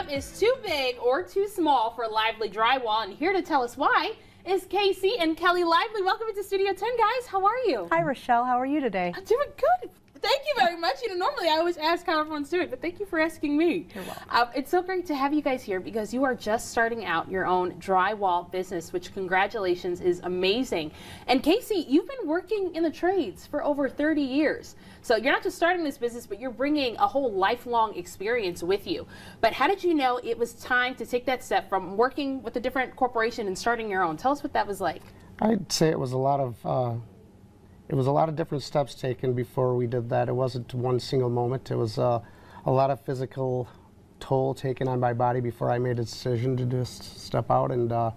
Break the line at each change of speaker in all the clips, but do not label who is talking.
job is too big or too small for Lively Drywall, and here to tell us why is Casey and Kelly Lively. Welcome into Studio 10, guys. How are you?
Hi, Rochelle. How are you today?
I'm doing good. Thank you very much. You know, normally I always ask how everyone's doing, but thank you for asking me.
You're welcome.
It's so great to have you guys here because you are just starting out your own drywall business, which congratulations is amazing. And Casey, you've been working in the trades for over 30 years. So you're not just starting this business, but you're bringing a whole lifelong experience with you. But how did you know it was time to take that step from working with a different corporation and starting your own? Tell us what that was like.
I'd say it was a lot of different steps taken before we did that. It wasn't one single moment. It was a lot of physical toll taken on my body before I made a decision to just step out and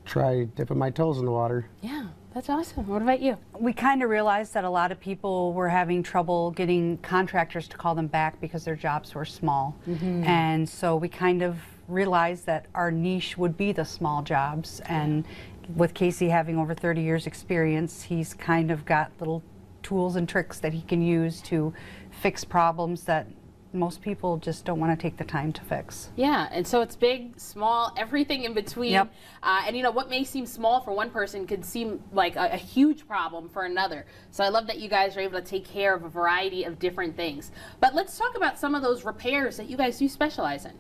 try dipping my toes in the water.
Yeah, that's awesome. What about you?
We kind of realized that a lot of people were having trouble getting contractors to call them back because their jobs were small. And so we kind of realized that our niche would be the small jobs. And with Casey having over 30 years experience, he's kind of got little tools and tricks that he can use to fix problems that most people just don't want to take the time to fix.
Yeah, and so it's big, small, everything in between.
Yep.
And you know, what may seem small for one person could seem like a huge problem for another. So I love that you guys are able to take care of a variety of different things. But let's talk about some of those repairs that you guys do specialize in.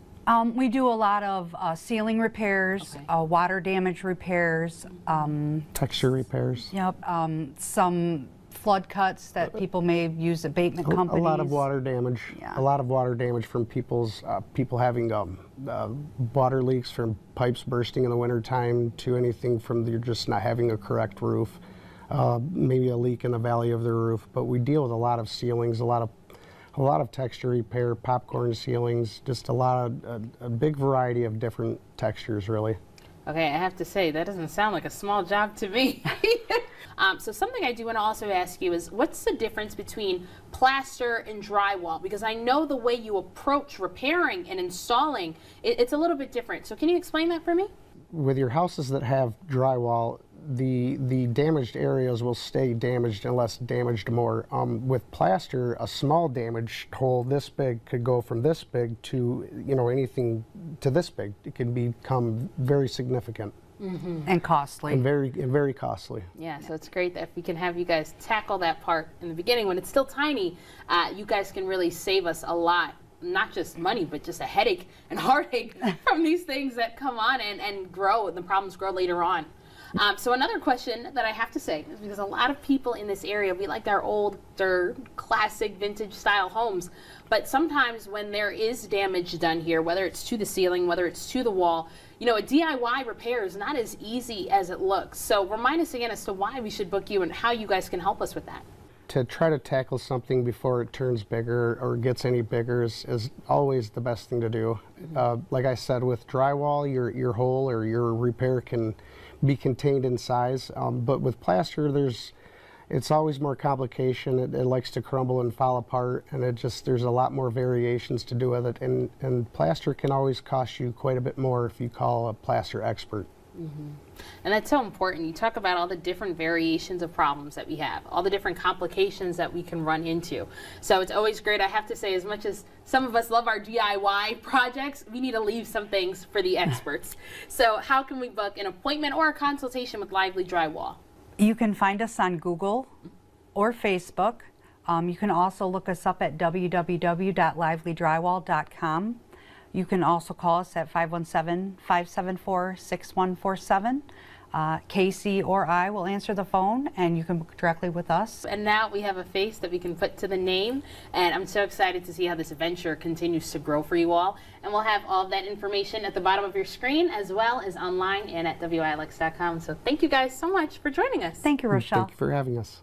We do a lot of ceiling repairs, water damage repairs.
Texture repairs.
Yep. Some flood cuts that people may use abatement companies.
A lot of water damage.
Yeah.
A lot of water damage from people having water leaks from pipes bursting in the wintertime to anything from you're just not having a correct roof. Maybe a leak in the valley of the roof. But we deal with a lot of ceilings, a lot of texture repair, popcorn ceilings, just a big variety of different textures, really.
Okay, I have to say, that doesn't sound like a small job to me. So something I do want to also ask you is, what's the difference between plaster and drywall? Because I know the way you approach repairing and installing, it's a little bit different. So can you explain that for me?
With your houses that have drywall, the damaged areas will stay damaged unless damaged more. With plaster, a small damaged hole this big could go from this big to, you know, anything to this big. It can become very significant.
And costly.
And very costly.
Yeah, so it's great that if we can have you guys tackle that part in the beginning when it's still tiny, you guys can really save us a lot. Not just money, but just a headache and heartache from these things that come on and grow, and the problems grow later on. So another question that I have to say is because a lot of people in this area, we like their older, classic, vintage style homes, but sometimes when there is damage done here, whether it's to the ceiling, whether it's to the wall, you know, a DIY repair is not as easy as it looks. So remind us again as to why we should book you and how you guys can help us with that.
To try to tackle something before it turns bigger or gets any bigger is always the best thing to do. Like I said, with drywall, your hole or your repair can be contained in size, but with plaster, it's always more complication. It likes to crumble and fall apart, and there's a lot more variations to do with it, and plaster can always cost you quite a bit more if you call a plaster expert.
And that's so important. You talk about all the different variations of problems that we have, all the different complications that we can run into. So it's always great. I have to say, as much as some of us love our DIY projects, we need to leave some things for the experts. So how can we book an appointment or a consultation with Lively Drywall?
You can find us on Google or Facebook. You can also look us up at www.livelydrywall.com. You can also call us at 517-574-6147. Casey or I will answer the phone, and you can book directly with us.
And now we have a face that we can put to the name, and I'm so excited to see how this venture continues to grow for you all. And we'll have all of that information at the bottom of your screen, as well as online and at WILX.com. So thank you guys so much for joining us.
Thank you, Rochelle.
Thank you for having us.